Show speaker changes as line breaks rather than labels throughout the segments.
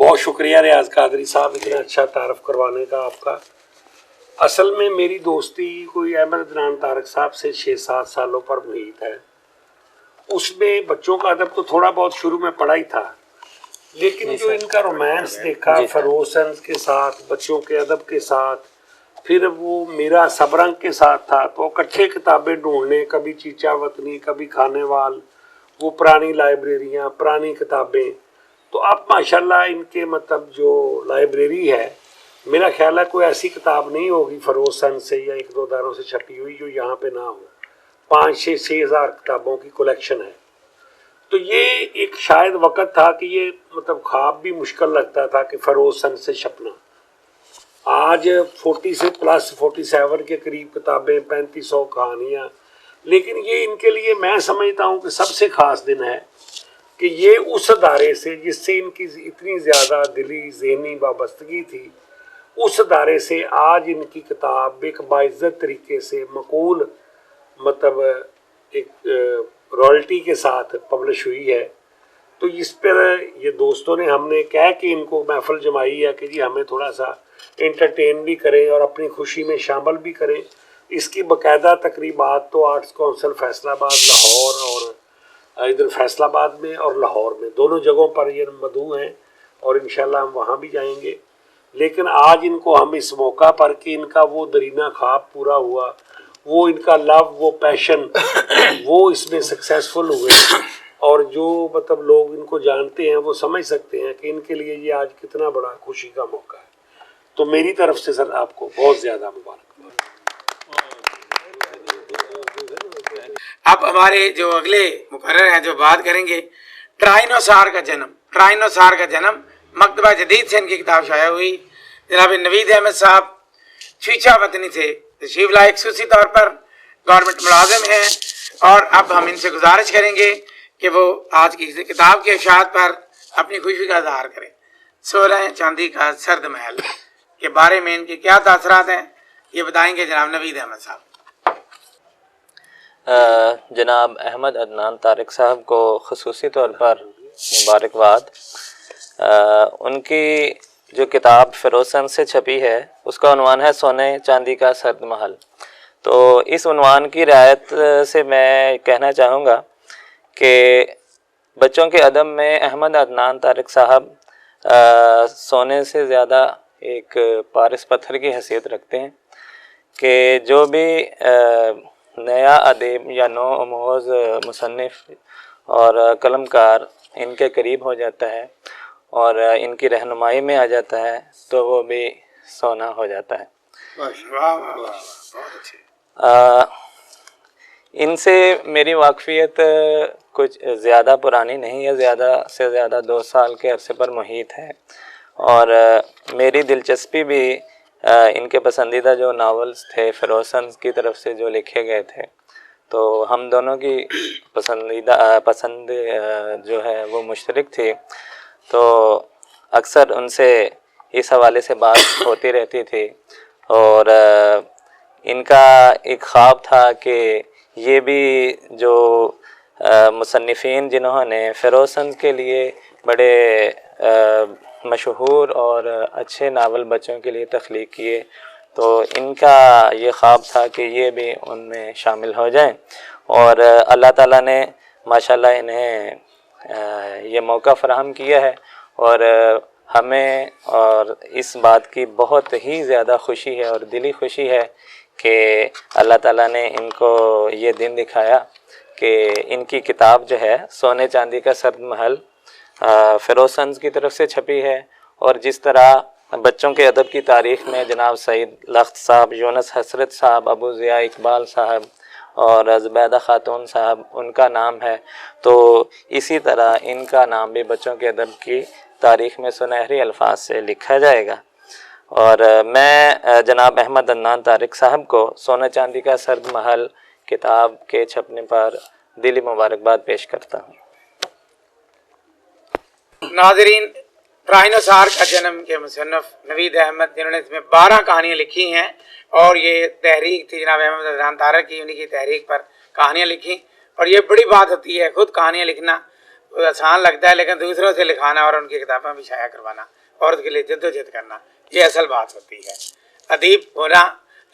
بہت شکریہ ریاض قادری صاحب اتنا اچھا تعارف کروانے کا آپ کا. اصل میں میری دوستی کوئی احمد عدنان طارق صاحب سے 6-7 سالوں پر محیط ہے. اس میں بچوں کا ادب تو تھوڑا بہت شروع میں پڑھا ہی تھا، لیکن جو ان کا رومانس دیکھا فروسنس کے ساتھ، بچوں کے ادب کے ساتھ، پھر وہ میرا سبرنگ کے ساتھ تھا، تو اکٹھے کتابیں ڈھونڈنے، کبھی چیچا وطنی، کبھی کھانے وال، وہ پرانی لائبریریاں، پرانی کتابیں. تو اب ماشاءاللہ ان کے مطلب جو لائبریری ہے، میرا خیال ہے کوئی ایسی کتاب نہیں ہوگی فروسن سے یا 1-2 اداروں سے چھپی ہوئی جو یہاں پہ نہ ہو. 5-6 ہزار کتابوں کی کلیکشن ہے. تو یہ ایک شاید وقت تھا کہ یہ مطلب خواب بھی مشکل لگتا تھا کہ فروسن سے چھپنا. آج 40 سے پلس 47 کے قریب کتابیں، 3500 کہانیاں. لیکن یہ ان کے لیے میں سمجھتا ہوں کہ سب سے خاص دن ہے کہ یہ اس ادارے سے جس سے ان کی اتنی زیادہ دلی ذہنی وابستگی تھی، اس ادارے سے آج ان کی کتاب ایک باعزت طریقے سے مقبول مطلب ایک رائلٹی کے ساتھ پبلش ہوئی ہے. تو اس پر یہ دوستوں نے ہم نے کہہ کہ ان کو محفل جمائی ہے کہ جی ہمیں تھوڑا سا انٹرٹین بھی کریں اور اپنی خوشی میں شامل بھی کریں. اس کی باقاعدہ تقریبات تو آرٹس کونسل فیصل آباد، لاہور، اور ادھر فیصل آباد میں اور لاہور میں دونوں جگہوں پر یہ مدعو ہیں، اور انشاءاللہ ہم وہاں بھی جائیں گے. لیکن آج ان کو ہم اس موقع پر کہ ان کا وہ درینہ خواب پورا ہوا، وہ ان کا لو، وہ پیشن، وہ اس میں سکسیسفل ہوئے، اور جو مطلب لوگ ان کو جانتے ہیں وہ سمجھ سکتے ہیں کہ ان کے لیے یہ آج کتنا بڑا خوشی کا موقع ہے. تو میری طرف سے سر آپ کو بہت زیادہ مبارکباد.
اب ہمارے جو اگلے مقرر ہیں جو بات کریں گے، ٹرائنوسار کا جنم. ٹرائنوسار کا جنم مکتبہ جدید سے ان کی کتاب شائع ہوئی. جناب نوید احمد صاحب چیچا وطنی تھے، تشریف لائے، خصوصی طور پر گورنمنٹ ملازم ہیں، اور اب ہم ان سے گزارش کریں گے کہ وہ آج کی کتاب کے اشاعت پر اپنی خوشی کا اظہار کریں. 16 چاندی کا سرد محل کے بارے میں ان کے کیا تاثرات ہیں، یہ بتائیں گے جناب نوید احمد صاحب.
جناب احمد عدنان طارق صاحب کو خصوصی طور پر مبارکباد. ان کی جو کتاب فروسن سے چھپی ہے اس کا عنوان ہے سونے چاندی کا سرد محل. تو اس عنوان کی رعایت سے میں کہنا چاہوں گا کہ بچوں کے ادب میں احمد عدنان طارق صاحب سونے سے زیادہ ایک پارس پتھر کی حیثیت رکھتے ہیں کہ جو بھی نیا ادیب یا نو آموز مصنف اور قلم کار ان کے قریب ہو جاتا ہے اور ان کی رہنمائی میں آ جاتا ہے تو وہ بھی سونا ہو جاتا ہے. ان سے میری واقفیت کچھ زیادہ پرانی نہیں ہے، زیادہ سے زیادہ 2 سال کے عرصے پر محیط ہے، اور میری دلچسپی بھی ان کے پسندیدہ جو ناولز تھے فروسن کی طرف سے جو لکھے گئے تھے، تو ہم دونوں کی پسند جو ہے وہ مشترک تھی. تو اکثر ان سے اس حوالے سے بات ہوتی رہتی تھی، اور ان کا ایک خواب تھا کہ یہ بھی جو مصنفین جنہوں نے فروسن کے لیے بڑے مشہور اور اچھے ناول بچوں کے لیے تخلیق کیے، تو ان کا یہ خواب تھا کہ یہ بھی ان میں شامل ہو جائیں، اور اللہ تعالیٰ نے ماشاءاللہ انہیں یہ موقع فراہم کیا ہے، اور ہمیں اور اس بات کی بہت ہی زیادہ خوشی ہے اور دلی خوشی ہے کہ اللہ تعالیٰ نے ان کو یہ دن دکھایا کہ ان کی کتاب جو ہے سونے چاندی کا سرد محل فروسنز کی طرف سے چھپی ہے. اور جس طرح بچوں کے ادب کی تاریخ میں جناب سعید لخت صاحب، یونس حسرت صاحب، ابو ضیاء اقبال صاحب اور زبیدہ خاتون صاحب ان کا نام ہے، تو اسی طرح ان کا نام بھی بچوں کے ادب کی تاریخ میں سنہری الفاظ سے لکھا جائے گا. اور میں جناب احمد عدنان طارق صاحب کو سونے چاندی کا سرد محل کتاب کے چھپنے پر دلی مبارکباد پیش کرتا ہوں.
ناظرین، ٹرائنوسار کا جنم کے مصنف نوید احمد، جنہوں نے اس میں 12 کہانیاں لکھی ہیں، اور یہ تحریک تھی جناب احمد عدنان طارق کی، انہی کی تحریک پر کہانیاں لکھی. اور یہ بڑی بات ہوتی ہے خود کہانیاں لکھنا، آسان لگتا ہے، لیکن دوسروں سے لکھانا اور ان کی کتابیں بھی شائع کروانا اور اس کے لیے جدوجہد کرنا، یہ اصل بات ہوتی ہے۔ ادیب ہونا،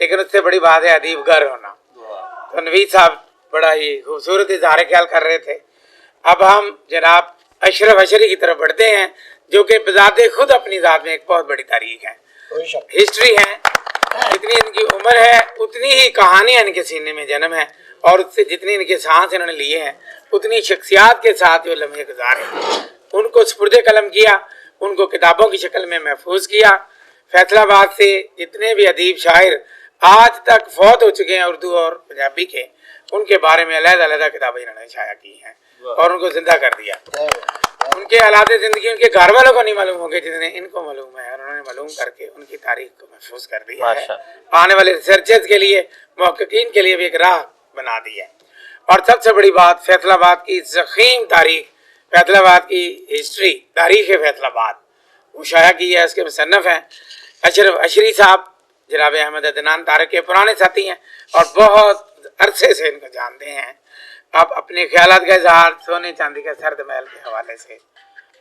لیکن اس سے بڑی بات ہے ادیب گر ہونا۔ تو نوید صاحب بڑا ہی خوبصورت اظہار خیال کر رہے تھے۔ اب ہم جناب اشرف اشری کی طرف بڑھتے ہیں، جو کہ بذات خود اپنی ذات میں ایک بہت بڑی تاریخ ہے، ہسٹری ہے۔ جتنی ان کی عمر ہے اتنی ہی کہانیاں ان کے سینے میں جنم ہے، اور اس سے جتنی ان کے سانس انہوں نے لیے ہیں اتنی شخصیات کے ساتھ جو لمحے گزارے ہیں ان کو سپرد قلم کیا، ان کو کتابوں کی شکل میں محفوظ کیا۔ فیصل آباد سے جتنے بھی ادیب شاعر آج تک فوت ہو چکے ہیں اردو اور پنجابی کے، ان کے بارے میں علیحدہ علیحدہ کتابیں انہوں نے شائع کی ہیں اور ان کو زندہ کر دیا۔ ان کے حالات زندگی ان کے گھر والوں کو نہیں معلوم ہوں گے جتنے ان کو معلوم ہے، اور انہوں نے معلوم کر کے ان کی تاریخ کو محفوظ کر دیا ہے، آنے والے ریسرچرز کے لیے، محققین کے لیے بھی ایک راہ بنا دی ہے۔ اور سب سے بڑی بات، فیصل آباد کی ضخیم تاریخ، فیصل آباد کی ہسٹری، تاریخ فیصل آباد وہ شائع کی ہے، اس کے مصنف ہیں اشرف اشری صاحب، جناب احمد عدنان طارق کے پرانے ساتھی ہیں اور بہت عرصے سے ان کو جانتے ہیں۔ آپ اپنے خیالات کا اظہار سونے چاندی کا سرد محل کے حوالے سے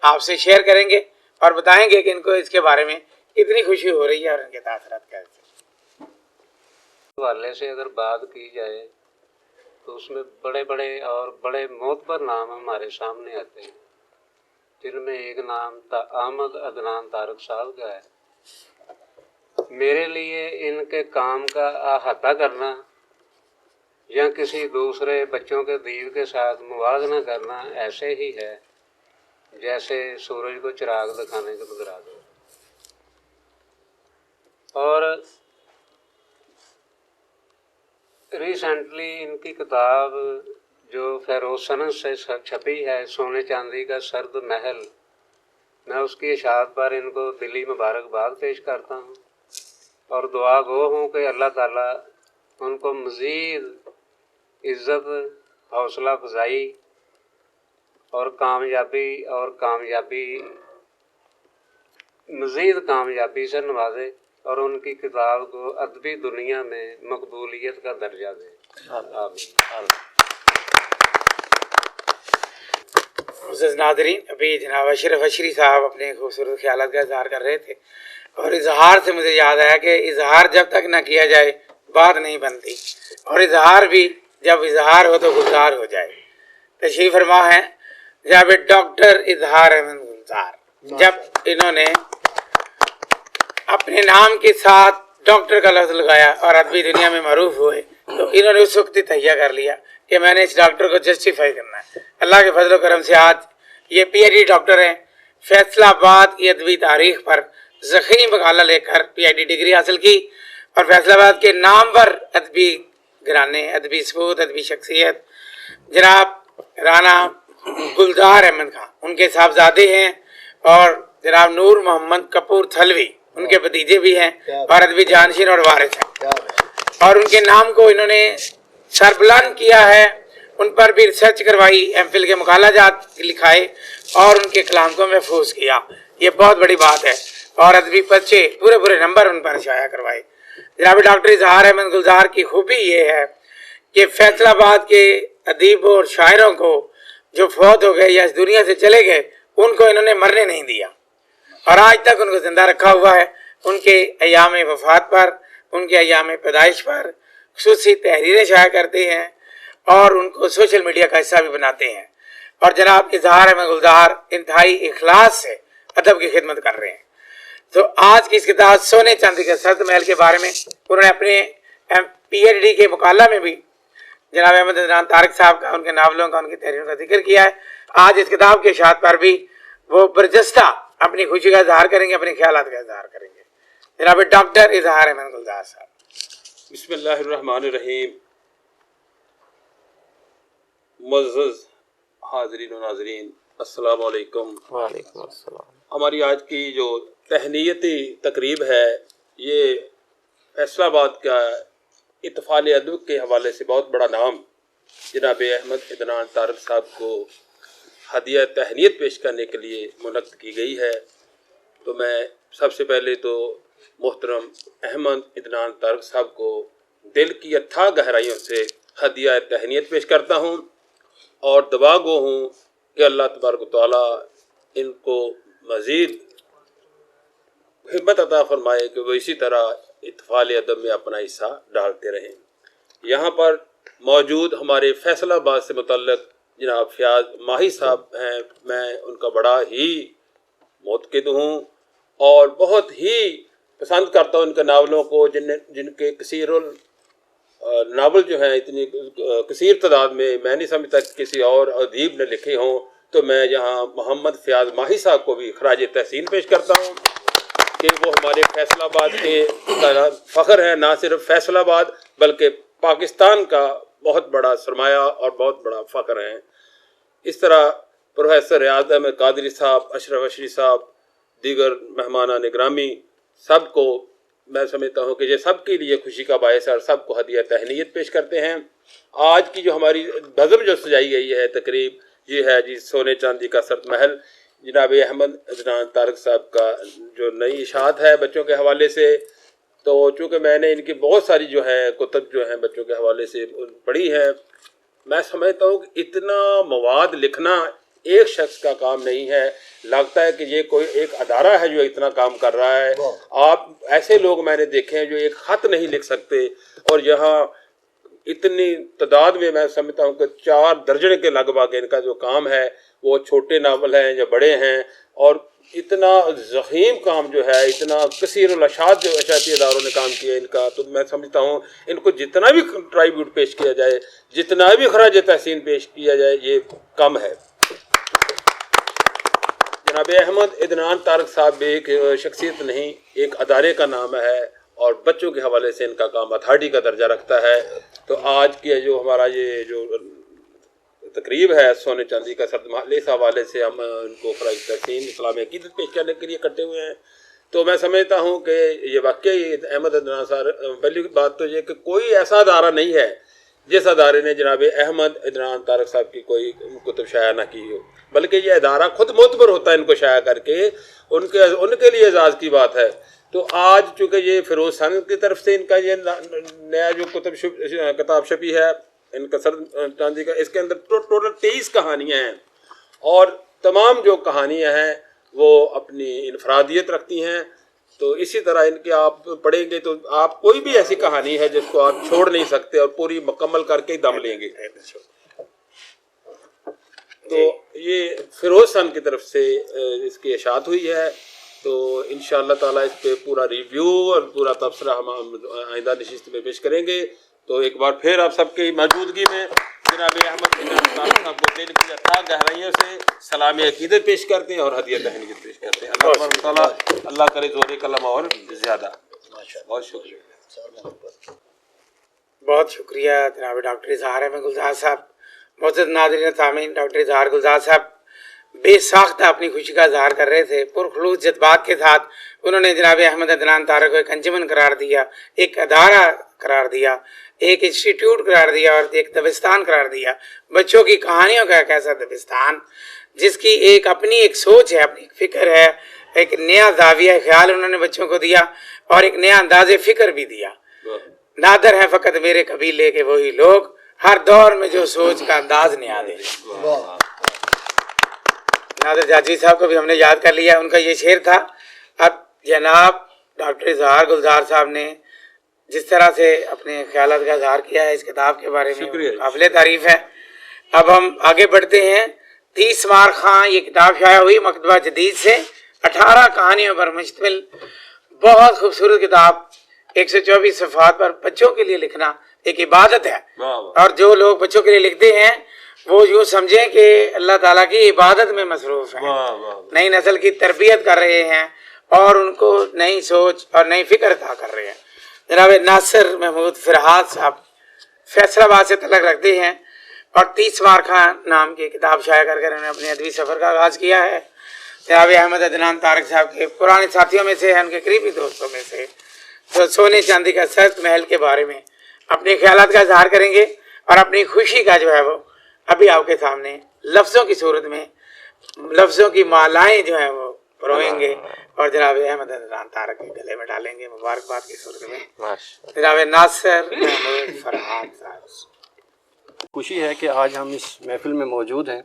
آپ سے شیئر کریں گے اور بتائیں گے کہ ان کو اس کے بارے میں کتنی خوشی ہو رہی ہے اور ان کے تاثرات کیسے۔
حوالے سے اگر بات کی جائے تو اس میں بڑے بڑے اور بڑے معتبر نام ہمارے سامنے آتے ہیں، جن میں ایک نام احمد عدنان طارق صاحب کا ہے۔ میرے لیے ان کے کام کا احاطہ کرنا یا کسی دوسرے بچوں کے دیر کے ساتھ موازنہ کرنا ایسے ہی ہے جیسے سورج کو چراغ دکھانے کے بدراگ ہو۔ اور ریسنٹلی ان کی کتاب جو فیروز سند سے چھپی ہے، سونے چاندی کا سرد محل، میں اس کی اشاعت پر ان کو دلی مبارکباد پیش کرتا ہوں اور دعا گو ہوں کہ اللہ تعالیٰ ان کو مزید عزت، حوصلہ افزائی اور کامیابی مزید کامیابی سے نوازے اور ان کی کتاب کو ادبی دنیا میں مقبولیت کا درجہ دے۔ آمین۔
معزز ناظرین، ابھی جناب اشرف اشری صاحب اپنے خوبصورت خیالات کا اظہار کر رہے تھے، اور اظہار سے مجھے یاد آیا کہ اظہار جب تک نہ کیا جائے بات نہیں بنتی، اور اظہار بھی جب اظہار ہو تو گلزار ہو جائے۔ تشریف فرما ہے جناب ڈاکٹر اظہار احمد گلزار، جب انہوں نے اپنے نام کے ساتھ ڈاکٹر کا لفظ لگایا اور ادبی دنیا میں معروف ہوئے، تو انہوں نے اس وقت تہیہ کر لیا کہ میں نے اس ڈاکٹر کو جسٹیفائی کرنا ہے۔ اللہ کے فضل و کرم سے آج یہ پی ایچ ڈی ڈاکٹر ہیں، فیصل آباد کی ادبی تاریخ پر ضخیم مقالہ لے کر پی ایچ ڈی ڈگری حاصل کی، اور فیصل آباد کے نامور ادبی گھرانے، ادبی ثبوت، ادبی شخصیت جناب رانا گلزار احمد خان ان کے صاحبزادے ہیں، اور جناب نور محمد کپور تھلوی ان کے بھتیجے بھی ہیں اور ادبی جانشین اور وارث ہیں، اور ان کے نام کو انہوں نے سربلند کیا ہے، ان پر بھی ریسرچ کروائی، ایم فل کے مقالہ جات لکھائے اور ان کے کلام کو محفوظ کیا۔ یہ بہت بڑی بات ہے، اور ادبی پرچے پورے نمبر ان پر شائع کروائے۔ جناب ڈاکٹر اظہار احمد گلزار کی خوبی یہ ہے کہ فیصل آباد کے ادیبوں اور شاعروں کو جو فوت ہو گئے یا اس دنیا سے چلے گئے، ان کو انہوں نے مرنے نہیں دیا، اور آج تک ان کو زندہ رکھا ہوا ہے۔ ان کے ایام وفات پر، ان کے ایام پیدائش پر خصوصی تحریریں شائع کرتے ہیں اور ان کو سوشل میڈیا کا حصہ بھی بناتے ہیں، اور جناب اظہار احمد گلزار انتہائی اخلاص سے ادب کی خدمت کر رہے ہیں۔ تو آج کی اس کتاب سونے چاندی کے سرد محل کے بارے میں انہوں نے اپنے پی ایچ ڈی کے مقالہ میں بھی جناب احمد عدنان طارق صاحب کا، ان کے ناولوں کا، ان کی تحریروں کا ذکر کیا ہے۔ آج اس کتاب کے اشاعت پر بھی وہ برجستہ اپنی خوشی کا اظہار کریں گے، اپنے خیالات کا اظہار کریں گے۔ جناب ڈاکٹر اظہار احمد گلزار صاحب۔
بسم اللہ الرحمن الرحیم۔ معزز حاضرین و ناظرین، السلام علیکم۔
وعلیکم السلام۔
ہماری آج کی جو تہنیتی تقریب ہے، یہ فیصل آباد کا اطفال ادب کے حوالے سے بہت بڑا نام جناب احمد عدنان طارق صاحب کو ہدیہ تہنیت پیش کرنے کے لیے منعقد کی گئی ہے۔ تو میں سب سے پہلے تو محترم احمد عدنان طارق صاحب کو دل کی اتھاہ گہرائیوں سے ہدیہ تہنیت پیش کرتا ہوں اور دعا گو ہوں کہ اللہ تبارک و تعالیٰ ان کو مزید ہمت عطا فرمائے کہ وہ اسی طرح اطفال ادب میں اپنا حصہ ڈالتے رہیں۔ یہاں پر موجود ہمارے فیصل آباد سے متعلق جناب فیاض ماہی صاحب ہیں، میں ان کا بڑا ہی معتقد ہوں اور بہت ہی پسند کرتا ہوں ان کے ناولوں کو، جن کے کثیر ناول جو ہیں اتنی کثیر تعداد میں نہیں سمجھتا کہ کسی اور ادیب نے لکھے ہوں، تو میں یہاں محمد فیاض ماہی صاحب کو بھی خراج تحسین پیش کرتا ہوں کہ وہ ہمارے فیصل آباد کے فخر ہیں، نہ صرف فیصل آباد بلکہ پاکستان کا بہت بڑا سرمایہ اور بہت بڑا فخر ہیں۔ اس طرح پروفیسر ریاض احمد قادری صاحب، اشرف اشری صاحب، دیگر مہمانان گرامی، سب کو میں سمجھتا ہوں کہ یہ سب کے لیے خوشی کا باعث ہے اور سب کو ہدیہ تہنیت پیش کرتے ہیں۔ آج کی جو ہماری بزم جو سجائی گئی ہے تقریب، یہ ہے جی سونے چاندی کا سرد محل، جناب احمد عدنان طارق صاحب کا جو نئی اشاعت ہے بچوں کے حوالے سے، تو چونکہ میں نے ان کی بہت ساری جو ہے کتب جو ہیں بچوں کے حوالے سے پڑھی ہیں، میں سمجھتا ہوں کہ اتنا مواد لکھنا ایک شخص کا کام نہیں ہے، لگتا ہے کہ یہ کوئی ایک ادارہ ہے جو اتنا کام کر رہا ہے۔ آپ ایسے لوگ میں نے دیکھے ہیں جو ایک خط نہیں لکھ سکتے، اور یہاں اتنی تعداد میں سمجھتا ہوں کہ 4 درجن کے لگ بھگ ان کا جو کام ہے، وہ چھوٹے ناول ہیں یا بڑے ہیں، اور اتنا ضخیم کام جو ہے، اتنا کثیر الاشاعت جو اشاعتی اداروں نے کام کیا ان کا، تو میں سمجھتا ہوں ان کو جتنا بھی ٹرائیبیوٹ پیش کیا جائے، جتنا بھی خراج تحسین پیش کیا جائے، یہ کم ہے۔ جناب احمد عدنان طارق صاحب بھی ایک شخصیت نہیں، ایک ادارے کا نام ہے، اور بچوں کے حوالے سے ان کا کام اتھارٹی کا درجہ رکھتا ہے۔ تو آج کی جو ہمارا یہ جو تقریب ہے سونے چاندی کا سرد محل، اس حوالے سے ہم ان کو خراج تحسین اسلامی عقیدت پیش کرنے کے لیے اکٹھے ہوئے ہیں۔ تو میں سمجھتا ہوں کہ یہ واقعی احمد عدنان صاحب، پہلی بات تو یہ کہ کوئی ایسا ادارہ نہیں ہے جس ادارے نے جناب احمد عدنان طارق صاحب کی کوئی کتب شائع نہ کی ہو، بلکہ یہ ادارہ خود معتبر ہوتا ہے ان کو شائع کر کے، ان کے لیے اعزاز کی بات ہے۔ تو آج چونکہ یہ فیروز سند کی طرف سے ان کا یہ نیا جو کتاب چھپی ہے ان کا سرد چاندی کا، اس کے اندر ٹوٹل 23 کہانیاں ہیں، اور تمام جو کہانیاں ہیں وہ اپنی انفرادیت رکھتی ہیں۔ تو اسی طرح ان کے آپ پڑھیں گے تو آپ کوئی بھی ایسی کہانی ہے جس کو آپ چھوڑ نہیں سکتے اور پوری مکمل کر کے دم لیں گے۔ تو یہ فیروز سن کی طرف سے اس کی اشاعت ہوئی ہے، تو انشاءاللہ تعالیٰ اس پہ پورا ریویو اور پورا تبصرہ ہم آئندہ نشست میں پیش کریں گے۔ تو ایک بار پھر آپ سب کی موجودگی میں جناب احمد عدنان طارق صاحب کو دل کی اتھاہ گہرائیوں سے سلام عقیدت پیش کرتے ہیں اور ہدیہ تہنیت پیش کرتے ہیں۔ اللہ تبارک و تعالیٰ اللہ کرے زور قلم اور زیادہ۔ بہت شکریہ،
بہت شکریہ جناب ڈاکٹر اظہار احمد گلزار صاحب۔ معزز ناظرین سامعین، ڈاکٹر اظہار گلزار صاحب بے ساختہ اپنی خوشی کا اظہار کر رہے تھے، پرخلوص جذبات کے ساتھ انہوں نے جناب احمد عدنان طارق کو ایک انجمن قرار دیا، ایک ادارہ قرار دیا، ایک انسٹیٹیوٹ قرار دیا اور ایک دبستان قرار دیا، بچوں کی کہانیوں کا ایک ایسا دبستان جس کی ایک اپنی ایک سوچ ہے، اپنی ایک فکر ہے، ایک نیا زاویہ خیال انہوں نے بچوں کو دیا اور ایک نیا انداز فکر بھی دیا۔ نادر ہے فقط میرے قبیلے کے وہی لوگ، ہر دور میں جو سوچ کا انداز نیا دے۔ نادر جاجی صاحب کو بھی ہم نے یاد کر لیا، ان کا یہ شعر تھا۔ اب جناب ڈاکٹر اظہار گلزار صاحب نے جس طرح سے اپنے خیالات کا اظہار کیا ہے اس کتاب کے بارے میں، قابل تعریف ہے۔ اب ہم آگے بڑھتے ہیں۔ 30 مار خان یہ کتاب شائع ہوئی مکتبہ جدید سے، 18 کہانیوں پر مشتمل بہت خوبصورت کتاب، 124 صفحات پر۔ بچوں کے لیے لکھنا ایک عبادت ہے، اور جو لوگ بچوں کے لیے لکھتے ہیں وہ یوں سمجھیں کہ اللہ تعالیٰ کی عبادت میں مصروف ہیں، نئی نسل کی تربیت کر رہے ہیں اور ان کو نئی سوچ اور نئی فکر عطا کر رہے ہیں۔ جناب ناصر محمود فرحات صاحب فیصل آباد سے تعلق رکھتے ہیں اور 30 مار خان نام کی کتاب شائع کر انہوں نے اپنے ادبی سفر کا آغاز کیا ہے۔ جناب احمد عدنان طارق صاحب کے پرانے ساتھیوں میں سے ہیں، ان کے قریبی دوستوں میں سے، تو سونے چاندی کا سرد محل کے بارے میں اپنے خیالات کا اظہار کریں گے اور اپنی خوشی کا جو ہے وہ ابھی آپ کے سامنے لفظوں کی صورت میں، لفظوں کی مالائیں جو ہیں وہ پروئیں گے اور جناب احمد عدنان طارق کے گلے میں ڈالیں گے مبارکباد کی صورت میں۔ جناب ناصر محمود فرحات صاحب۔
خوشی ہے کہ آج ہم اس محفل میں موجود ہیں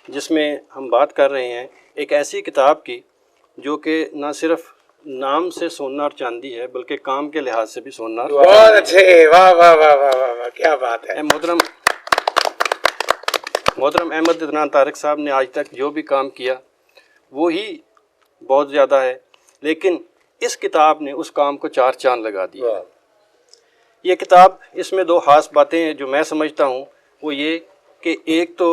جس میں ہم بات کر رہے ہیں ایک ایسی کتاب کی جو کہ نہ صرف نام سے سونا اور چاندی ہے بلکہ کام کے لحاظ سے بھی سونا اور
بہت اچھے، واہ واہ واہ واہ واہ واہ، کیا بات ہے.
محترم احمد عدنان طارق صاحب نے آج تک جو بھی کام کیا وہی بہت زیادہ ہے، لیکن اس کتاب نے اس کام کو 4 چاند لگا دیا. یہ کتاب، اس میں 2 خاص باتیں ہیں جو میں سمجھتا ہوں، وہ یہ کہ ایک تو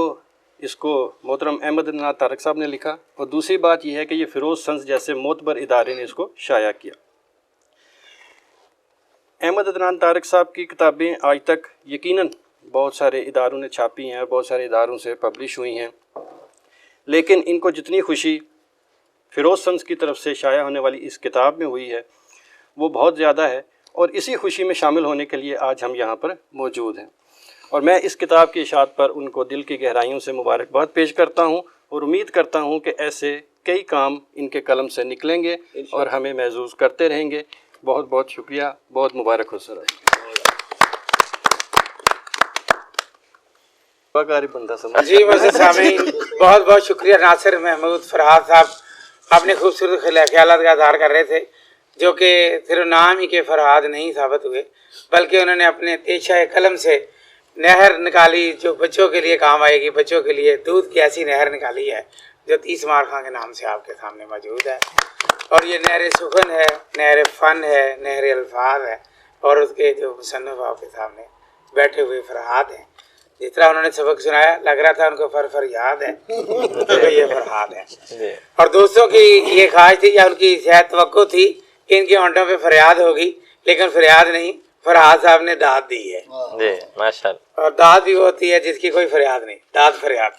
اس کو محترم احمد عدنان طارق صاحب نے لکھا، اور دوسری بات یہ ہے کہ یہ فیروز سنز جیسے معتبر ادارے نے اس کو شائع کیا. احمد عدنان طارق صاحب کی کتابیں آج تک یقیناً بہت سارے اداروں نے چھاپی ہیں اور بہت سارے اداروں سے پبلش ہوئی ہیں، لیکن ان کو جتنی خوشی فیروز سنز کی طرف سے شائع ہونے والی اس کتاب میں ہوئی ہے وہ بہت زیادہ ہے، اور اسی خوشی میں شامل ہونے کے لیے آج ہم یہاں پر موجود ہیں. اور میں اس کتاب کی اشاعت پر ان کو دل کی گہرائیوں سے مبارکباد پیش کرتا ہوں، اور امید کرتا ہوں کہ ایسے کئی کام ان کے قلم سے نکلیں گے اور ہمیں محظوظ کرتے رہیں گے. بہت بہت شکریہ، بہت مبارک ہو سر.
جی مسجد سامعین، بہت بہت شکریہ. ناصر محمود فرحات صاحب اپنے خوبصورت خیالات کا اظہار کر رہے تھے، جو کہ صرف نام ہی کے فرحات نہیں ثابت ہوئے، بلکہ انہوں نے اپنے تیشہ قلم سے نہر نکالی جو بچوں کے لیے کام آئے گی. بچوں کے لیے دودھ کی ایسی نہر نکالی ہے جو 30 مار خان کے نام سے آپ کے سامنے موجود ہے. اور یہ نہر سخن ہے، نہر فن ہے، نہر الفاظ ہے، اور اس کے جو مصنف آپ کے سامنے بیٹھے ہوئے فرحات ہیں. جس طرح انہوں نے سبق سنایا لگ رہا تھا ان کو فر یاد ہے کہ یہ فرحات ہے. اور دوستوں کی یہ خواہش تھی یا ان کی شاید توقع تھی کہ ان کے ہونٹوں پہ فریاد ہوگی، لیکن فریاد نہیں، فرحات صاحب نے داد دی ہے.
جی ماشاءاللہ.
اور داد بھی ہوتی ہے جس کی کوئی فریاد نہیں، داد فریاد.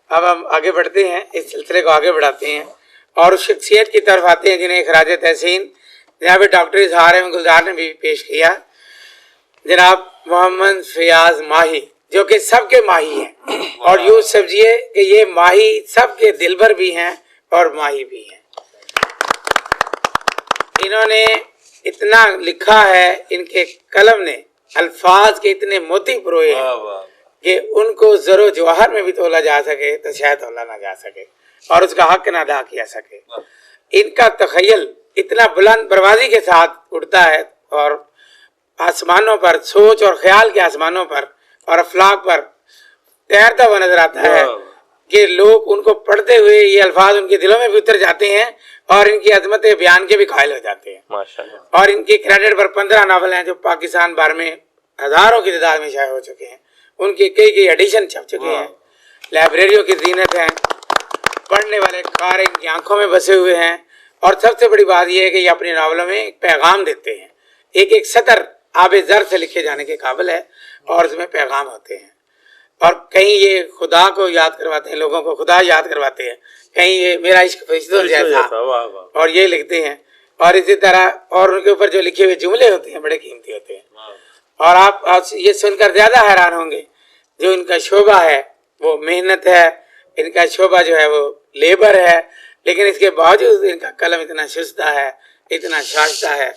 اب ہم آگے بڑھتے ہیں، اس سلسلے کو آگے بڑھاتے ہیں اور اس شخصیت کی طرف آتے ہیں جنہیں خراج تحسین جناب ڈاکٹر اظہار احمد گلزار نے بھی پیش کیا. جناب محمد فیاض ماہی، جو کہ سب کے ماہی ہیں، اور یوں سمجھیے کہ یہ ماہی سب کے دلبر بھی ہیں اور ماہی بھی ہیں. انہوں نے اتنا لکھا ہے، ان کے قلم نے الفاظ کے اتنے موتی پروئے ہیں کہ ان کو زر و جواہر میں بھی تولا جا سکے تو شاید تولا نہ جا سکے اور اس کا حق نہ ادا کیا سکے. ان کا تخیل اتنا بلند پروازی کے ساتھ اڑتا ہے اور آسمانوں پر، سوچ اور خیال کے آسمانوں پر اور افلاک پر تیرتا ہوا نظر آتا ہے کہ لوگ ان کو پڑھتے ہوئے یہ الفاظ ان کے دلوں میں بھی اتر جاتے ہیں اور ان کی عظمت بیان کے بھی قائل ہو جاتے ہیں.
ماشاءاللہ.
اور ان کی کریڈٹ پر 15 ناول ہیں جو پاکستان بھر میں ہزاروں کی تعداد میں شائع ہو چکے ہیں. ان کے کئی ایڈیشن چھپ چکے ہیں. لائبریریوں کی زینت ہیں، پڑھنے والے قاری ان کی آنکھوں میں بسے ہوئے ہیں. اور سب سے بڑی بات یہ ہے کہ یہ اپنے ناولوں میں ایک پیغام دیتے ہیں. ایک ایک سطر آب زر سے لکھے جانے کے قابل ہے اور اس میں پیغام ہوتے ہیں. اور کہیں یہ خدا کو یاد کرواتے ہیں، لوگوں کو خدا یاد کرواتے ہیں، کہیں یہ میرا عشق فرشتوں جیسا، اور یہ لکھتے ہیں. اور اسی طرح اور ان کے اوپر جو لکھے ہوئے جملے ہوتے ہیں بڑے قیمتی ہوتے ہیں. اور آپ یہ سن کر زیادہ حیران ہوں گے، جو ان کا شعبہ ہے وہ محنت ہے، ان کا شعبہ جو ہے وہ لیبر ہے، لیکن اس کے باوجود ان کا قلم اتنا شستہ ہے، اتنا شائستہ ہے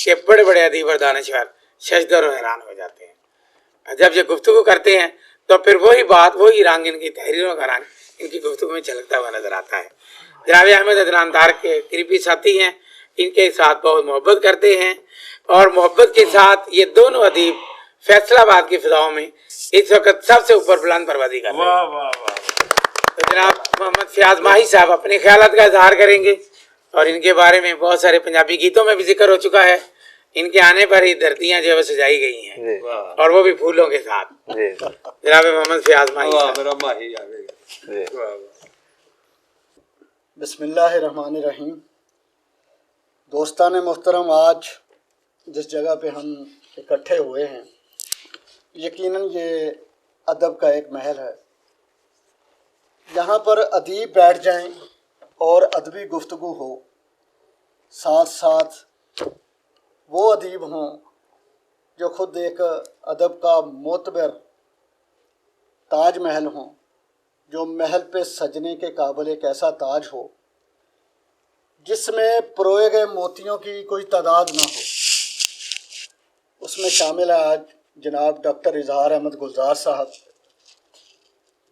کہ بڑے بڑے ادیب اور دانشور ششدر و حیران ہو جاتے ہیں. جب یہ گفتگو کرتے ہیں تو پھر وہی بات، وہی رنگ، ان کی تحریروں کا رنگ ان کی گفتگو میں جھلکتا ہوا نظر آتا ہے. جناب احمد عدنان طارق کے قریبی ساتھی ہیں، ان کے ساتھ بہت محبت کرتے ہیں، اور محبت کے ساتھ یہ دونوں ادیب فیصلہ آباد کی فضاؤں میں اس وقت سب سے اوپر بلند پروازی کر رہے ہیں. تو جناب محمد فیاض ماہی صاحب اپنے خیالات کا اظہار کریں گے، اور ان کے بارے میں بہت سارے پنجابی گیتوں میں بھی ذکر ہو چکا ہے. ان کے آنے پر ہی دھرتیاں جو ہے وہ سجائی گئی ہیں، اور وہ بھی پھولوں کے ساتھ. جناب محمد فیاض ماہی صاحب.
بسم اللہ الرحمن الرحیم. دوستان محترم، آج جس جگہ پہ ہم اکٹھے ہوئے ہیں یقیناً یہ ادب کا ایک محل ہے. یہاں پر ادیب بیٹھ جائیں اور ادبی گفتگو ہو، ساتھ ساتھ وہ ادیب ہوں جو خود ایک ادب کا معتبر تاج محل ہوں، جو محل پہ سجنے کے قابل ایک ایسا تاج ہو جس میں پروئے گئے موتیوں کی کوئی تعداد نہ ہو. اس میں شامل ہے آج جناب ڈاکٹر اظہار احمد گلزار صاحب.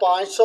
500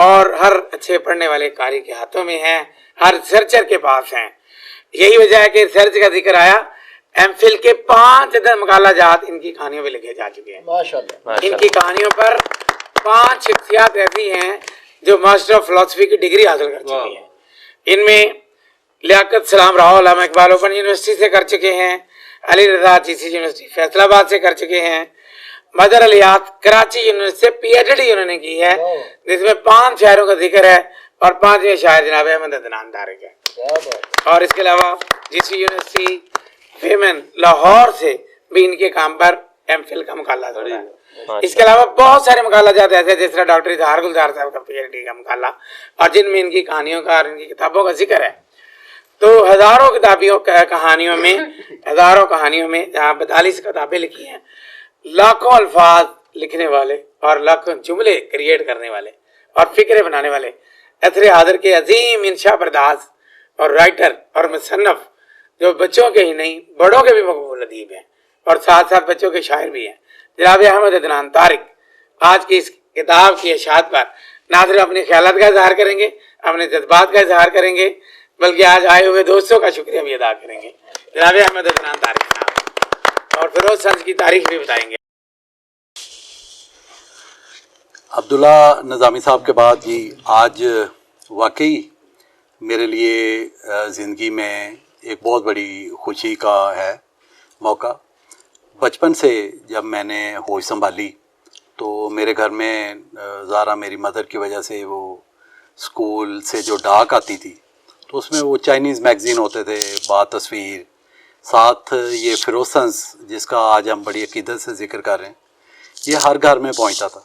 اور ہر اچھے پڑھنے والے قاری کے ہاتھوں میں ہیں، ہر ریسرچر کے پاس ہیں. یہی وجہ ہے کہ ریسرچ کا ذکر آیا. ایم فل کے 5 مقالہ جات ان کی کہانیوں میں لکھے جا چکے ہیں.
ماشاءاللہ.
ان کی کہانیوں پر 5 شخصیات ایسی ہیں جو ماسٹر آف فلسفی کی ڈگری حاصل کر چکی ہیں. ان میں لیاقت سلام راؤ علامہ اقبال اوپن یونیورسٹی سے کر چکے ہیں، علی رضا چیسی یونیورسٹی فیصل آباد سے کر چکے ہیں، مدر علیات کراچی یونیورسٹی سے پی ایچ ڈی انہوں نے کی ہے، جس میں 5 شاعروں کا ذکر ہے اور 5ویں شاعر جناب احمد عدنان طارق ہے. اور اس کے علاوہ جیسی یونیورسٹی فیمن لاہور سے بھی ان کے کام پر ایم فل کا مقالہ ہوتا ہے. اس کے علاوہ بہت سارے مقالہ جات ایسے جس طرح ڈاکٹر اظہار گلزار صاحب کا پی ایچ ڈی کا مقالہ، اور جن میں ان کی کہانیوں کا اور ان کی کتابوں کا ذکر ہے. تو ہزاروں کہانیوں میں جہاں 42 کتابیں لکھی ہیں، لاکھوں الفاظ لکھنے والے اور لاکھوں جملے کریٹ کرنے والے اور فکرے بنانے والے عصر حاضر کے عظیم انشاء پرداز اور رائٹر اور مصنف، جو بچوں کے ہی نہیں بڑوں کے بھی مقبول ادیب ہیں اور ساتھ ساتھ بچوں کے شاعر بھی ہیں، جناب احمد عدنان طارق آج کی اس کتاب کی اشاعت پر نہ صرف اپنے خیالات کا اظہار کریں گے، اپنے جذبات کا اظہار کریں گے، بلکہ آج آئے ہوئے دوستوں کا شکریہ بھی ادا کریں گے. جناب احمد عدنان طارق صاحب اور فیروز سنز کی تاریخ بھی بتائیں گے.
عبداللہ نظامی صاحب کے بعد جی آج واقعی میرے لیے زندگی میں ایک بہت بڑی خوشی کا ہے موقع. بچپن سے جب میں نے ہوش سنبھالی تو میرے گھر میں ظاہرہ میری مدر کی وجہ سے وہ اسکول سے جو ڈاک آتی تھی تو اس میں وہ چائنیز میگزین ہوتے تھے، بات تصویر، ساتھ یہ فیروز سنز جس کا آج ہم بڑی عقیدت سے ذکر کر رہے ہیں، یہ ہر گھر میں پہنچتا تھا.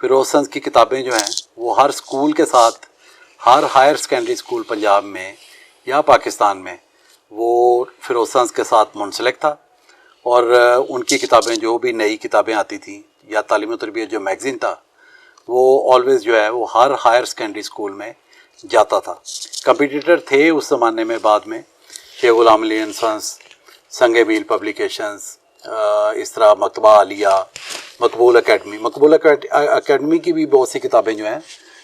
فیروز سنز کی کتابیں جو ہیں وہ ہر اسکول کے ساتھ، ہر ہائر سیکنڈری اسکول پنجاب میں یا پاکستان میں وہ فیروز سنز کے ساتھ منسلک تھا. اور ان کی کتابیں جو بھی نئی کتابیں آتی تھیں یا تعلیم و تربیت جو میگزین تھا وہ آلویز جو ہے وہ ہر ہائر سیکنڈری اسکول میں جاتا تھا. کمپیٹیٹر تھے اس زمانے میں بعد میں شیخ غلام علی اینڈ سنز، سنگ میل پبلیکیشنز، اس طرح مکتبہ عالیہ، مقبول اکیڈمی کی بھی بہت سی کتابیں جو ہیں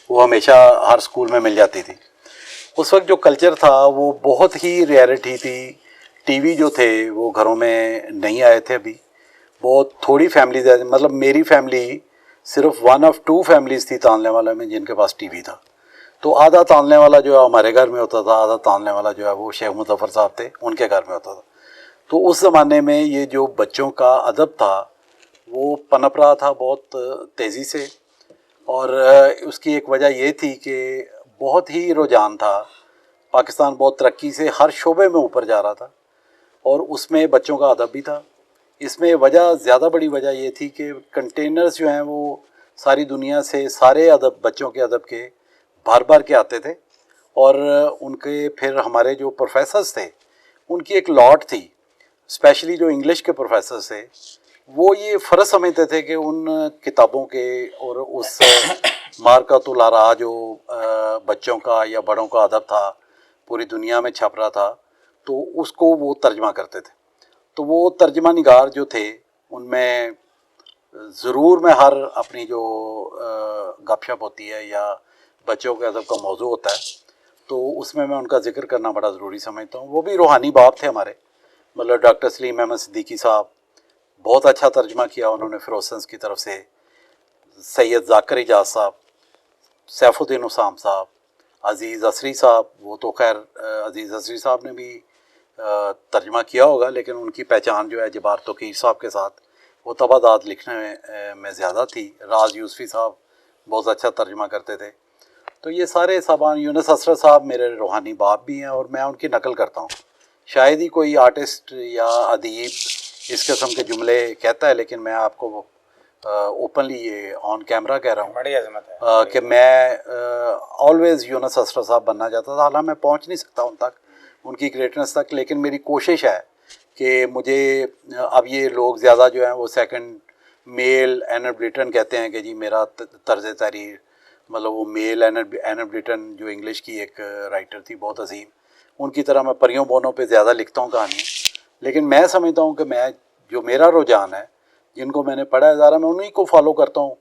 وہ ہمیشہ ہر اسکول میں مل جاتی تھی. اس وقت جو کلچر تھا وہ بہت ہی ریئرٹی تھی. ٹی وی جو تھے وہ گھروں میں نہیں آئے تھے ابھی، بہت تھوڑی فیملیز ہیں، مطلب میری فیملی صرف 1 of 2 فیملیز تھی تانلے والا میں جن کے پاس ٹی وی تھا. تو آدھا تانلے والا جو ہے ہمارے گھر میں ہوتا تھا، آدھا تانلے والا جو ہے وہ شیخ مظفر صاحب تھے ان کے گھر میں ہوتا تھا. تو اس زمانے میں یہ جو بچوں کا ادب تھا وہ پنپ رہا تھا بہت تیزی سے، اور اس کی ایک وجہ یہ تھی کہ بہت ہی رجحان تھا. پاکستان بہت ترقی سے ہر شعبے میں اوپر جا رہا تھا اور اس میں بچوں کا ادب بھی تھا. اس میں زیادہ بڑی وجہ یہ تھی کہ کنٹینرز جو ہیں وہ ساری دنیا سے سارے ادب، بچوں کے ادب کے بھر کے آتے تھے، اور ان کے پھر ہمارے جو پروفیسرز تھے ان کی ایک لاٹ تھی، اسپیشلی جو انگلش کے پروفیسرز تھے وہ یہ فرض سمجھتے تھے کہ ان کتابوں کے اور اس مارکۃ الآراء جو بچوں کا یا بڑوں کا ادب تھا پوری دنیا میں چھپ رہا تھا تو اس کو وہ ترجمہ کرتے تھے. تو وہ ترجمہ نگار جو تھے ان میں ضرور میں ہر اپنی جو گپ شپ ہوتی ہے یا بچوں کے ادب کا موضوع ہوتا ہے تو اس میں ان کا ذکر کرنا بڑا ضروری سمجھتا ہوں. وہ بھی روحانی باپ تھے ہمارے، مطلب ڈاکٹر سلیم احمد صدیقی صاحب، بہت اچھا ترجمہ کیا انہوں نے فیروز سنز کی طرف سے. سید ذاکر اجاز صاحب، سیف الدین اسام صاحب، عزیز عصری صاحب، وہ تو خیر عزیز عصری صاحب نے بھی ترجمہ کیا ہوگا لیکن ان کی پہچان جو ہے جبار توقیر صاحب کے ساتھ وہ تبادات لکھنے میں زیادہ تھی. راز یوسفی صاحب بہت اچھا ترجمہ کرتے تھے. تو یہ سارے صاحبان، یونس اسرت صاحب میرے روحانی باپ بھی ہیں اور میں ان کی نقل کرتا ہوں. شاید ہی کوئی آرٹسٹ یا ادیب اس قسم کے جملے کہتا ہے، لیکن میں آپ کو اوپنلی یہ آن کیمرہ کہہ رہا ہوں
بڑی عظمت ہے
کہ میں آلویز یونس اسرت صاحب بننا چاہتا تھا. حالانکہ میں پہنچ نہیں سکتا ان تک، ان کی گریٹنس تک، لیکن میری کوشش ہے کہ مجھے اب یہ لوگ زیادہ جو ہیں وہ سیکنڈ میل اینر بلیٹن کہتے ہیں کہ جی میرا طرز تحریر، مطلب وہ میل اینر بلیٹن جو انگلش کی ایک رائٹر تھی بہت عظیم، ان کی طرح میں پریوں بونوں پہ زیادہ لکھتا ہوں کہانیاں. لیکن میں سمجھتا ہوں کہ میں جو میرا رجحان ہے، جن کو میں نے پڑھا ہے ذرا میں انہیں کو فالو کرتا ہوں.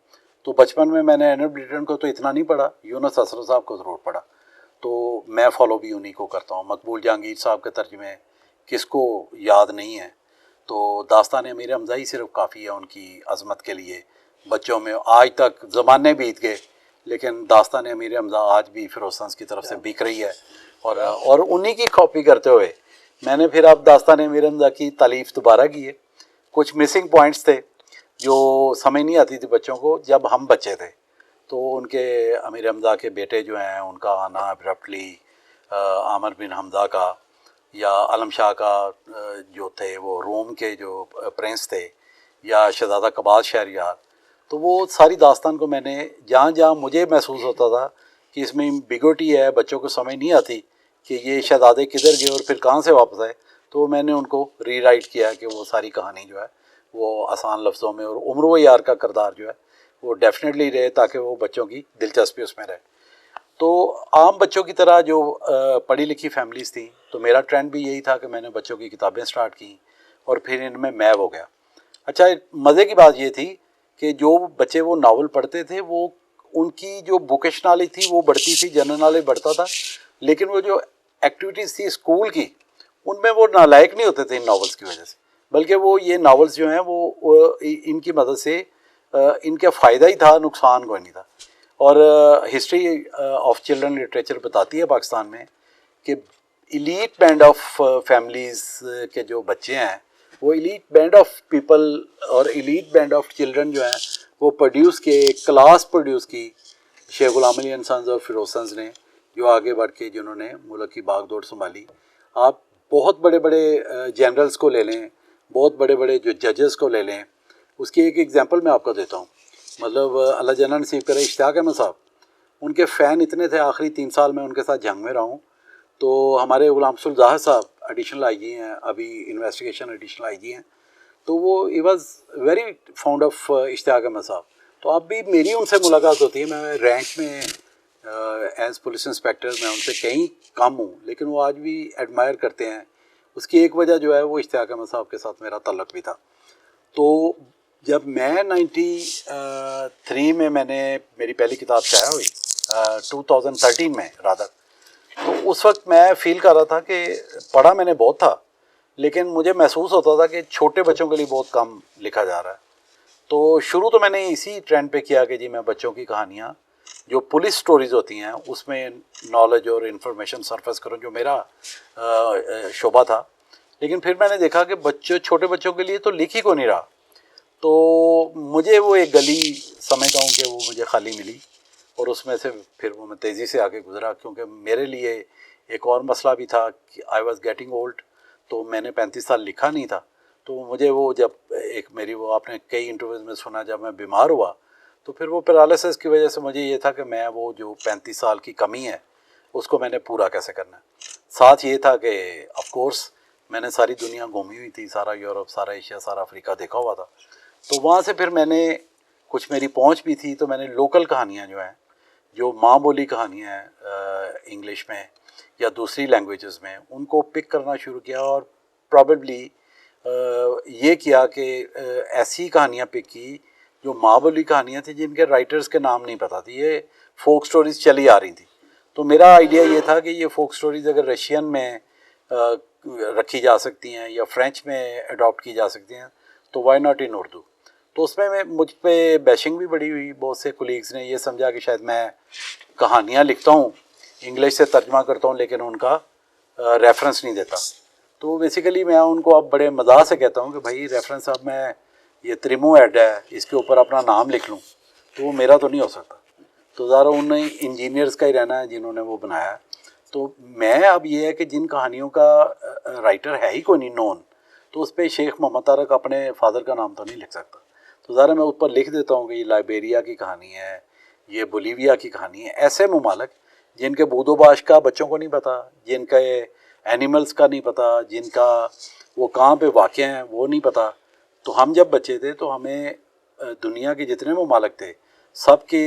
تو بچپن میں نے اینر بلیٹن کو تو اتنا نہیں پڑھا، یونس اسرار صاحب کو ضرور پڑھا، تو میں فالو بھی انہی کو کرتا ہوں۔ مقبول جہانگیر صاحب کے ترجمے کس کو یاد نہیں ہے، تو داستان امیر حمزہ ہی صرف کافی ہے ان کی عظمت کے لیے۔ بچوں میں آج تک زمانے بیت گئے لیکن داستان امیر حمزہ آج بھی فیروز سنس کی طرف سے بک رہی ہے، اور انہی کی کاپی کرتے ہوئے میں نے پھر اب داستان امیر حمزہ کی تالیف دوبارہ کی ہے۔ کچھ مسنگ پوائنٹس تھے جو سمجھ نہیں آتی تھی بچوں کو جب ہم بچے تھے، تو ان کے امیر حمزہ کے بیٹے جو ہیں ان کا آنا ابرپٹلی، عامر بن حمزہ کا، یا علم شاہ کا جو تھے وہ روم کے جو پرنس تھے، یا شہزادہ قباس شہریار، تو وہ ساری داستان کو میں نے جہاں جہاں مجھے محسوس ہوتا تھا کہ اس میں بیگوٹی ہے، بچوں کو سمجھ نہیں آتی کہ یہ شہزادے کدھر گئے اور پھر کہاں سے واپس آئے، تو میں نے ان کو ری رائٹ کیا کہ وہ ساری کہانی جو ہے وہ آسان لفظوں میں، اور عمر و یار کا کردار جو ہے وہ ڈیفینیٹلی رہے تاکہ وہ بچوں کی دلچسپی اس میں رہے۔ تو عام بچوں کی طرح جو پڑھی لکھی فیملیز تھیں، تو میرا ٹرینڈ بھی یہی تھا کہ میں نے بچوں کی کتابیں سٹارٹ کیں اور پھر ان میں میو ہو گیا۔ اچھا، مزے کی بات یہ تھی کہ جو بچے وہ ناول پڑھتے تھے وہ ان کی جو بکش نالج تھی وہ بڑھتی تھی، جنرل نالج بڑھتا تھا، لیکن وہ جو ایکٹیویٹیز تھی اسکول کی ان میں وہ نالائق نہیں ہوتے تھے ان ناولز کی وجہ سے، بلکہ وہ یہ ناولز جو ہیں وہ ان کی مدد سے ان کا فائدہ ہی تھا، نقصان کوئی نہیں تھا۔ اور ہسٹری آف چلڈرن لٹریچر بتاتی ہے پاکستان میں کہ ایلیٹ بینڈ آف فیملیز کے جو بچے ہیں، وہ ایلیٹ بینڈ آف پیپل اور ایلیٹ بینڈ آف چلڈرن جو ہیں وہ پروڈیوس کے کلاس پروڈیوس کی شیخ غلام علی اینڈ سنز اور فیروز سنز نے، جو آگے بڑھ کے جنہوں نے ملک کی باغ دوڑ سنبھالی۔ آپ بہت بڑے بڑے جنرلز کو لے لیں، بہت بڑے بڑے جو ججز کو لے لیں، اس کی ایک ایگزامپل میں آپ کو دیتا ہوں۔ مطلب اللہ جل نصیب کرے اشتیاق احمد صاحب، ان کے فین اتنے تھے، آخری 3 سال میں ان کے ساتھ جنگ میں رہا ہوں، تو ہمارے غلام رسول زاہد صاحب ایڈیشنل آئی جی ہیں، ابھی انویسٹیگیشن ایڈیشنل آئی جی ہیں، تو وہ ہی was very fond of Ishtiaq Ahmed صاحب۔ تو اب بھی میری ان سے ملاقات ہوتی ہے، میں رینک میں ایز پولیس انسپیکٹر میں ان سے کہیں کم ہوں، لیکن وہ آج بھی ایڈمائر کرتے ہیں۔ اس کی ایک وجہ جو ہے وہ اشتیاق احمد صاحب کے ساتھ میرا تعلق بھی تھا۔ تو جب میں 93 میں نے میری پہلی کتاب شائع ہوئی، 2013 میں رادر، تو اس وقت میں فیل کر رہا تھا کہ پڑھا میں نے بہت تھا، لیکن مجھے محسوس ہوتا تھا کہ چھوٹے بچوں کے لیے بہت کم لکھا جا رہا ہے۔ تو شروع تو میں نے اسی ٹرینڈ پہ کیا کہ جی میں بچوں کی کہانیاں جو پولیس سٹوریز ہوتی ہیں اس میں نالج اور انفارمیشن سرفیس کروں، جو میرا شعبہ تھا۔ لیکن پھر میں نے دیکھا کہ چھوٹے بچوں کے لیے تو لکھ ہی کو نہیں رہا، تو مجھے وہ ایک گلی سمجھتا ہوں کہ وہ مجھے خالی ملی، اور اس میں سے پھر وہ میں تیزی سے آگے گزرا، کیونکہ میرے لیے ایک اور مسئلہ بھی تھا کہ آئی واز گیٹنگ اولڈ، تو میں نے 35 سال لکھا نہیں تھا۔ تو مجھے وہ جب ایک میری وہ آپ نے کئی انٹرویوز میں سنا، جب میں بیمار ہوا تو پھر وہ پیرالائسس کی وجہ سے مجھے یہ تھا کہ میں وہ جو 35 سال کی کمی ہے اس کو میں نے پورا کیسے کرنا ہے۔ ساتھ یہ تھا کہ آف کورس میں نے ساری دنیا گھومی ہوئی تھی، سارا یورپ، سارا ایشیا، سارا افریقہ دیکھا ہوا تھا، تو وہاں سے پھر میں نے کچھ میری پہنچ بھی تھی، تو میں نے لوکل کہانیاں جو ہیں، جو ماں بولی کہانیاں ہیں انگلش میں یا دوسری لینگویجز میں، ان کو پک کرنا شروع کیا، اور پرابیبلی یہ کیا کہ ایسی کہانیاں پک کی جو ماں بولی کہانیاں تھیں جن کے رائٹرز کے نام نہیں پتہ تھی، یہ فوک سٹوریز چلی آ رہی تھیں۔ تو میرا آئیڈیا یہ تھا کہ یہ فوک سٹوریز اگر رشین میں رکھی جا سکتی ہیں یا فرینچ میں اڈاپٹ کی جا سکتی ہیں تو وائی ناٹ ان اردو۔ تو اس میں مجھ پہ بیشنگ بھی بڑی ہوئی، بہت سے کولیگز نے یہ سمجھا کہ شاید میں کہانیاں لکھتا ہوں، انگلش سے ترجمہ کرتا ہوں، لیکن ان کا ریفرنس نہیں دیتا۔ تو بیسیکلی میں ان کو اب بڑے مزاح سے کہتا ہوں کہ بھائی ریفرنس اب میں یہ تریمو ایڈ ہے، اس کے اوپر اپنا نام لکھ لوں تو وہ میرا تو نہیں ہو سکتا، تو ذرا انہیں انجینئرز کا ہی رہنا ہے جنہوں نے وہ بنایا ہے۔ تو میں اب یہ ہے کہ جن کہانیوں کا رائٹر ہے ہی کوئی نہیں نون، تو اس پہ شیخ محمد طارق اپنے فادر کا نام تو نہیں لکھ سکتا، تو ذرا میں اوپر لکھ دیتا ہوں کہ یہ لائبیریا کی کہانی ہے، یہ بولیویا کی کہانی ہے۔ ایسے ممالک جن کے بود و باش کا بچوں کو نہیں پتہ، جن کے اینیملز کا نہیں پتہ، جن کا وہ کہاں پہ واقع ہیں وہ نہیں پتہ۔ تو ہم جب بچے تھے تو ہمیں دنیا کے جتنے ممالک تھے سب کے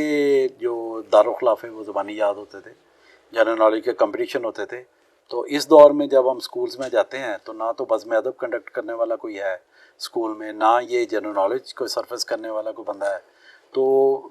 جو دارالخلاف ہیں وہ زبانی یاد ہوتے تھے، جنرل نالج کے کمپٹیشن ہوتے تھے۔ تو اس دور میں جب ہم سکولز میں جاتے ہیں تو نہ تو بزم ادب کنڈکٹ کرنے والا کوئی ہے اسکول میں، نہ یہ جنرل نالج کو سرفیس کرنے والا کوئی بندہ ہے، تو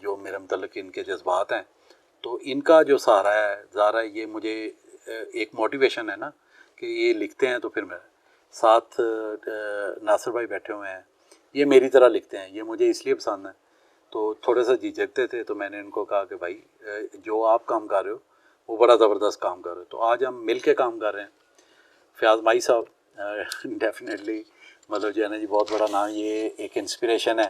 جو میرے متعلق ان کے جذبات ہیں، تو ان کا جو سہارا ہے ظاہر ہے یہ مجھے ایک موٹیویشن ہے نا کہ یہ لکھتے ہیں تو پھر میں ساتھ ناصر بھائی بیٹھے ہوئے ہیں، یہ میری طرح لکھتے ہیں، یہ مجھے اس لیے پسند ہے. تو تھوڑے سا جھجکتے تھے تو میں نے ان کو کہا کہ بھائی جو آپ کام کر رہے ہو وہ بڑا زبردست کام کر رہے ہو. تو آج ہم مل کے کام کر رہے ہیں. فیاض مائی صاحب ڈیفینیٹلی مطلب جو ہے نا جی بہت بڑا نام، یہ ایک انسپریشن ہے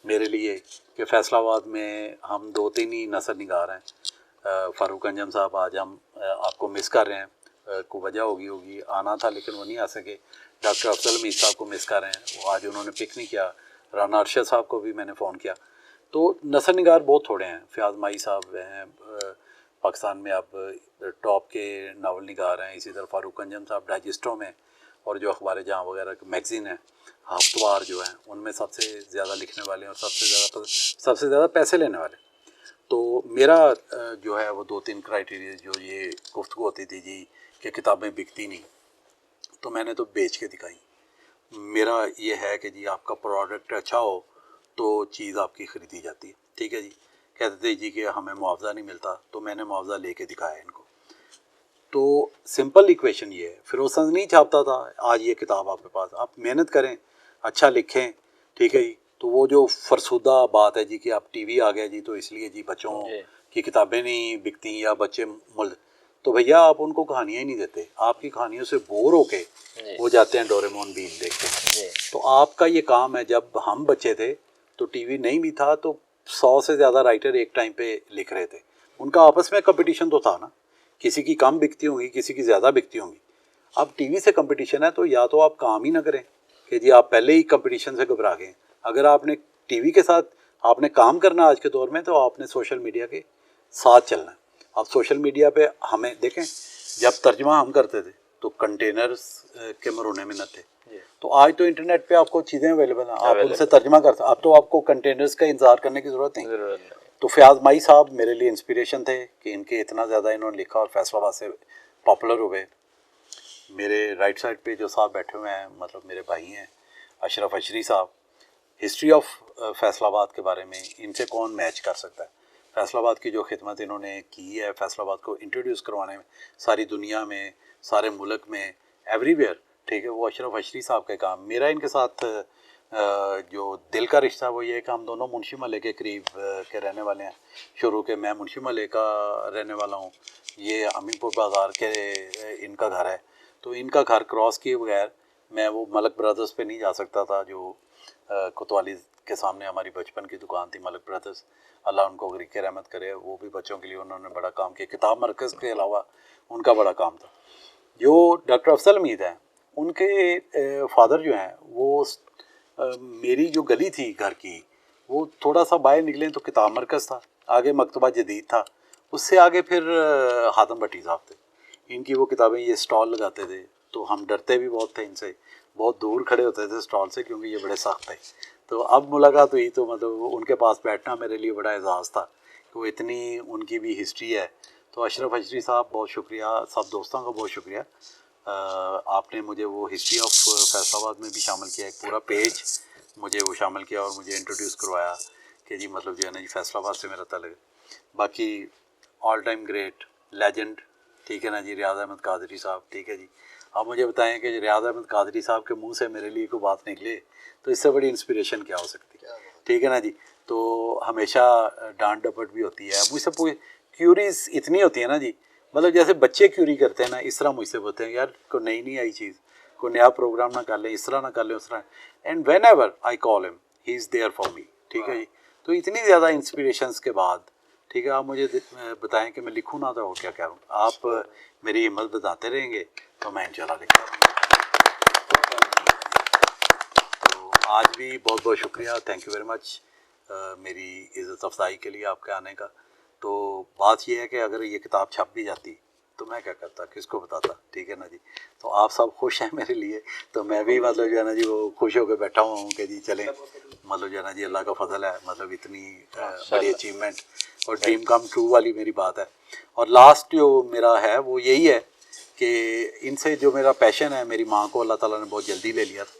میرے لیے کہ فیصل آباد میں ہم 2-3 ہی نثر نگار ہیں. فاروق انجم صاحب آج ہم آپ کو مس کر رہے ہیں، کو وجہ ہوگی آنا تھا لیکن وہ نہیں آ سکے. ڈاکٹر افضل میر صاحب کو مس کر رہے ہیں، وہ آج انہوں نے پک نہیں کیا. رانا ارشد صاحب کو بھی میں نے فون کیا. تو نثر نگار بہت تھوڑے ہیں. فیاض مائی صاحب ہیں پاکستان میں اب ٹاپ کے ناول نگار ہیں. اسی طرح فاروق انجم صاحب ڈائجسٹوں میں، اور جو اخبار جہاں وغیرہ میگزین ہیں ہفتوار جو ہیں ان میں سب سے زیادہ لکھنے والے ہیں اور سب سے زیادہ پیسے لینے والے. تو میرا جو ہے وہ 2-3 کرائٹیریا جو یہ گفتگو ہوتی تھی جی کہ کتابیں بکتی نہیں، تو میں نے تو بیچ کے دکھائی. میرا یہ ہے کہ جی آپ کا پروڈکٹ اچھا ہو تو چیز آپ کی خریدی جاتی ہے. ٹھیک ہے جی. کہتے تھے جی کہ ہمیں معاوضہ نہیں ملتا، تو میں نے معاوضہ لے کے دکھایا ان کو. تو سمپل ایکویشن یہ ہے. فیروز سنز نہیں چھاپتا تھا، آج یہ کتاب آپ کے پاس، آپ محنت کریں، اچھا لکھیں. ٹھیک ہے جی. تو وہ جو فرسودہ بات ہے جی کہ آپ ٹی وی آ گیا جی تو اس لیے جی بچوں کی کتابیں نہیں بکتی یا بچے تو بھیا آپ ان کو کہانیاں ہی نہیں دیتے. آپ کی کہانیوں سے بور ہو کے وہ جاتے ہیں ڈوریمون بین دیکھتے ہیں. تو آپ کا یہ کام ہے. جب ہم بچے تھے تو ٹی وی نہیں بھی تھا تو 100 سے زیادہ رائٹر ایک ٹائم پہ لکھ رہے تھے. ان کا آپس میں کمپٹیشن تو تھا نا، کسی کی کم بکتی ہوں گی، کسی کی زیادہ بکتی ہوں گی. اب ٹی وی سے کمپٹیشن ہے تو یا تو آپ کام ہی نہ کریں کہ جی آپ پہلے ہی کمپٹیشن سے گھبرا گئے. اگر آپ نے ٹی وی کے ساتھ آپ نے کام کرنا آج کے دور میں تو آپ نے سوشل میڈیا کے ساتھ چلنا ہے. اب سوشل میڈیا پہ ہمیں دیکھیں، جب ترجمہ ہم کرتے تھے تو کنٹینرز کے مرونے میں نہ تھے. تو آج تو انٹرنیٹ پہ آپ کو چیزیں اویلیبل ہیں، آپ ان سے ترجمہ کر سکتے. اب تو آپ کو کنٹینرز کا انتظار کرنے کی ضرورت نہیں. تو فیاض مائی صاحب میرے لیے انسپریشن تھے کہ ان کے اتنا زیادہ انہوں نے لکھا اور فیصل آباد سے پاپولر ہوئے. میرے رائٹ سائڈ پہ جو صاحب بیٹھے ہوئے ہیں مطلب میرے بھائی ہیں اشرف اشری صاحب. ہسٹری آف فیصل آباد کے بارے میں ان سے کون میچ کر سکتا ہے. فیصل آباد کی جو خدمت انہوں نے کی ہے فیصل آباد کو انٹروڈیوس کروانے میں ساری دنیا میں، سارے ملک میں، ایوری ویئر. ٹھیک ہے. وہ اشرف اشری صاحب کے کام. میرا ان کے ساتھ جو دل کا رشتہ وہ یہ ہے کہ ہم دونوں منشی محلے کے قریب کے رہنے والے ہیں شروع کے. میں منشی محلے کا رہنے والا ہوں، یہ امین پور بازار کے ان کا گھر ہے. تو ان کا گھر کراس کیے بغیر میں وہ ملک برادرز پہ نہیں جا سکتا تھا جو کوتوالی کے سامنے ہماری بچپن کی دکان تھی ملک برادرز. اللہ ان کو غریق رحمت کرے. وہ بھی بچوں کے لیے انہوں نے بڑا کام کیا. کتاب مرکز کے علاوہ ان کا بڑا کام تھا. جو ڈاکٹر افضل میر ہیں ان کے فادر جو ہیں وہ میری جو گلی تھی گھر کی وہ تھوڑا سا باہر نکلیں تو کتاب مرکز تھا، آگے مکتبہ جدید تھا، اس سے آگے پھر حاتم بھٹی صاحب تھے. ان کی وہ کتابیں یہ اسٹال لگاتے تھے تو ہم ڈرتے بھی بہت تھے ان سے، بہت دور کھڑے ہوتے تھے اسٹال سے کیونکہ یہ بڑے سخت تھے. تو اب ملاقات ہوئی تو مطلب ان کے پاس بیٹھنا میرے لیے بڑا اعزاز تھا کہ وہ اتنی ان کی بھی ہسٹری ہے. تو اشرف اشری صاحب بہت شکریہ، سب دوستوں کا بہت شکریہ. آپ نے مجھے وہ ہسٹری آف فیصل آباد میں بھی شامل کیا، ایک پورا پیج مجھے وہ شامل کیا اور مجھے انٹروڈیوس کروایا کہ جی مطلب جو ہے نا جی فیصل آباد سے میرا تعلق ہے. باقی آل ٹائم گریٹ لیجنڈ ٹھیک ہے نا جی ریاض احمد قادری صاحب. ٹھیک ہے جی. آپ مجھے بتائیں کہ ریاض احمد قادری صاحب کے منہ سے میرے لیے کوئی بات نکلے تو اس سے بڑی انسپریشن کیا ہو سکتی ہے. ٹھیک ہے نا جی. تو ہمیشہ ڈانٹ ڈپٹ بھی ہوتی ہے. مجھ سے کیوریز اتنی ہوتی ہے نا جی، مطلب جیسے بچے کیوری کرتے ہیں نا اس طرح مجھ سے بولتے ہیں یار کوئی نئی نہیں آئی چیز، کوئی نیا پروگرام نہ کر لیں، اس طرح نہ کر لیں اس طرح. اینڈ وین ایور آئی کال ہم ہی از دیئر فار می. ٹھیک ہے جی. تو اتنی زیادہ انسپریشنس کے بعد ٹھیک ہے آپ مجھے بتائیں کہ میں لکھوں نہ تو کیا کروں. آپ میری ہمت بتاتے رہیں گے تو میں انشاءاللہ لکھتا رہوں گا. تو آج بھی بہت بہت شکریہ، تھینک یو ویری مچ میری عزت افزائی کے لیے آپ کے آنے کا. تو بات یہ ہے کہ اگر یہ کتاب چھپ بھی جاتی تو میں کیا کرتا، کس کو بتاتا. ٹھیک ہے نا جی. تو آپ سب خوش ہیں میرے لیے تو میں بھی مطلب جو ہے نا جی وہ خوش ہو کے بیٹھا ہوا ہوں کہ جی چلیں مطلب جو ہے نا جی اللہ کا فضل ہے، مطلب اتنی بڑی اچیومنٹ اور ڈریم کم ٹرو والی میری بات ہے. اور لاسٹ جو میرا ہے وہ یہی ہے کہ ان سے جو میرا پیشن ہے، میری ماں کو اللہ تعالیٰ نے بہت جلدی لے لیا تھا